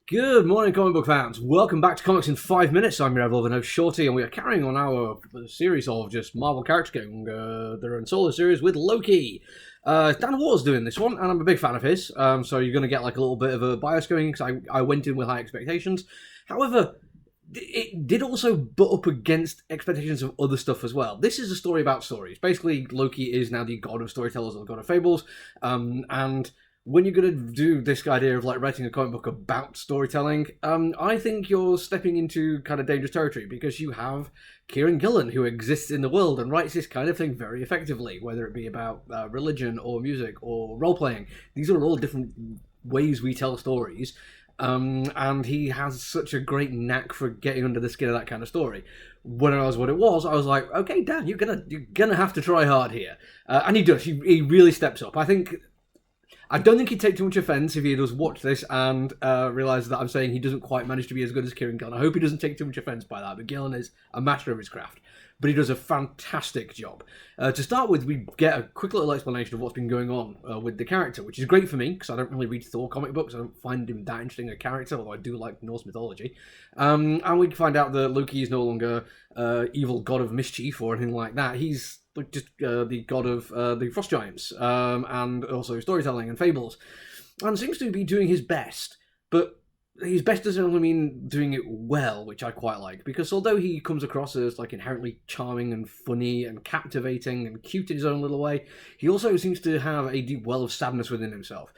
Good morning, comic book fans. Welcome back to Comics in 5 Minutes. I'm your ever-loving host, Shorty, and we are carrying on our series of just Marvel characters getting their own solo series with Loki. Dan Ward's doing this one, and I'm a big fan of his, so you're going to get like a little bit of a bias going because I went in with high expectations. However, it did also butt up against expectations of other stuff as well. This is a story about stories. Basically, Loki is now the god of storytellers or the god of fables, and when you're going to do this idea of like writing a comic book about storytelling, I think you're stepping into kind of dangerous territory because you have Kieran Gillen who exists in the world and writes this kind of thing very effectively, whether it be about religion or music or role playing. These are all different ways we tell stories. And he has such a great knack for getting under the skin of that kind of story. When I realized what it was, I was like, okay, Dan, you're gonna have to try hard here, and he does. He really steps up. I don't think he'd take too much offence if he does watch this and realise that I'm saying he doesn't quite manage to be as good as Kieran Gillen. I hope he doesn't take too much offence by that, but Gillen is a master of his craft. But he does a fantastic job. To start with, we get a quick little explanation of what's been going on with the character, which is great for me, because I don't really read Thor comic books. I don't find him that interesting a character, although I do like Norse mythology. And we find out that Loki is no longer evil god of mischief or anything like that. He's just the god of the frost giants, and also storytelling and fables, and seems to be doing his best. But his best doesn't only mean doing it well, which I quite like, because although he comes across as like inherently charming and funny and captivating and cute in his own little way, he also seems to have a deep well of sadness within himself.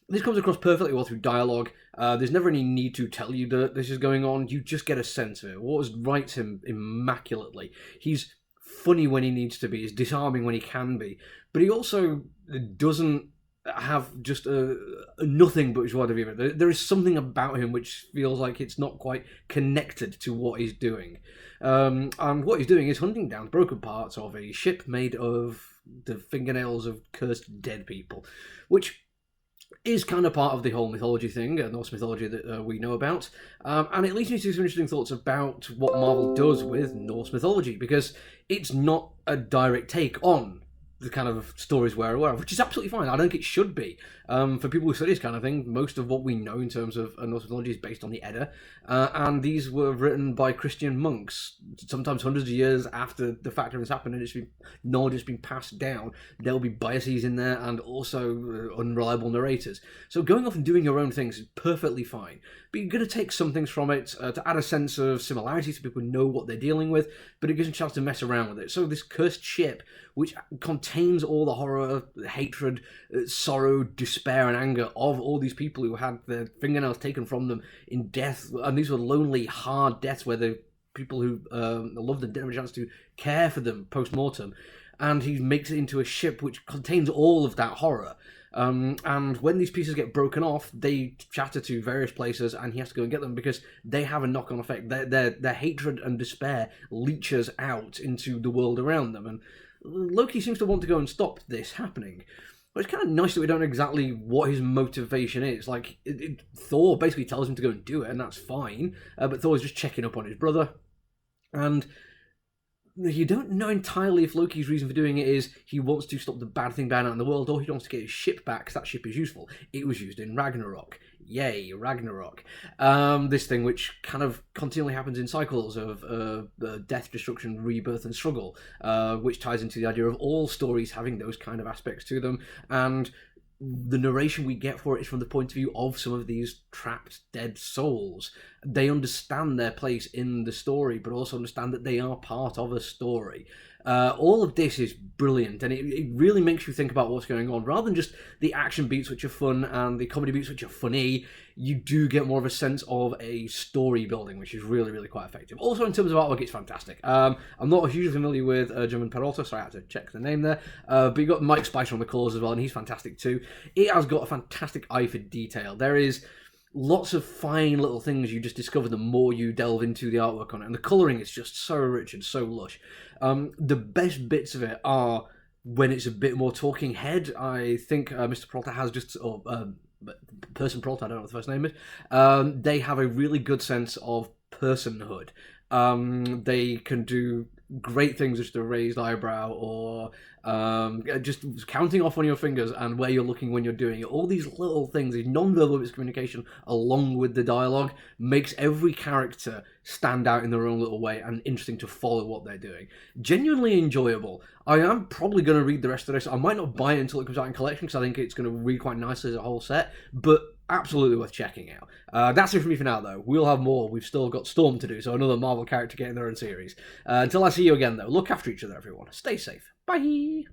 This comes across perfectly well through dialogue. There's never any need to tell you that this is going on. You just get a sense of it. Waters writes him immaculately. He's funny when he needs to be, he's disarming when he can be, but he also doesn't have just a nothing but joie de vivre. There is something about him which feels like it's not quite connected to what he's doing. And what he's doing is hunting down broken parts of a ship made of the fingernails of cursed dead people, which is kind of part of the whole mythology thing, Norse mythology that we know about. And it leads me to some interesting thoughts about what Marvel does with Norse mythology, because it's not a direct take on the kind of stories we're aware of, which is absolutely fine. I don't think it should be. For people who study this kind of thing, most of what we know in terms of Norse mythology is based on the Edda, and these were written by Christian monks, sometimes hundreds of years after the fact of this happened, and knowledge has been passed down. There'll be biases in there, and also unreliable narrators. So going off and doing your own things is perfectly fine, but you're going to take some things from it to add a sense of similarity so people know what they're dealing with, but it gives them a chance to mess around with it. So this cursed ship, which contains all the horror, hatred, sorrow, despair, and anger of all these people who had their fingernails taken from them in death, and these were lonely, hard deaths where the people who loved them didn't have a chance to care for them post-mortem, and he makes it into a ship which contains all of that horror. And when these pieces get broken off, they shatter to various places, and he has to go and get them because they have a knock-on effect. Their hatred and despair leaches out into the world around them, and Loki seems to want to go and stop this happening. But it's kind of nice that we don't know exactly what his motivation is. Like, Thor basically tells him to go and do it, and that's fine. But Thor is just checking up on his brother. And you don't know entirely if Loki's reason for doing it is he wants to stop the bad thing bad out in the world, or he wants to get his ship back, because that ship is useful. It was used in Ragnarok. Yay, Ragnarok. This thing which kind of continually happens in cycles of death, destruction, rebirth, and struggle, which ties into the idea of all stories having those kind of aspects to them. And the narration we get for it is from the point of view of some of these trapped dead souls. They understand their place in the story, but also understand that they are part of a story. All of this is brilliant, and it really makes you think about what's going on. Rather than just the action beats, which are fun, and the comedy beats, which are funny, you do get more of a sense of a story building, which is really, really quite effective. Also, in terms of artwork, it's fantastic. I'm not hugely familiar with German Peralta, so I had to check the name there. But you've got Mike Spicer on the colours as well, and he's fantastic too. It has got a fantastic eye for detail. There is lots of fine little things you just discover the more you delve into the artwork on it, and the colouring is just so rich and so lush. The best bits of it are when it's a bit more talking head. I think Mr. Peralta has just, or Person Peralta, I don't know what the first name is, they have a really good sense of personhood. They can do great things, just a raised eyebrow, or just counting off on your fingers and where you're looking when you're doing it. All these little things, these non-verbal bits of communication, along with the dialogue, makes every character stand out in their own little way and interesting to follow what they're doing. Genuinely enjoyable. I am probably going to read the rest of this. I might not buy it until it comes out in collection, because I think it's going to read quite nicely as a whole set, but absolutely worth checking out. That's it from me for now, though. We'll have more. We've still got Storm to do, so another Marvel character getting their own series. Until I see you again, though, look after each other, everyone. Stay safe. Bye!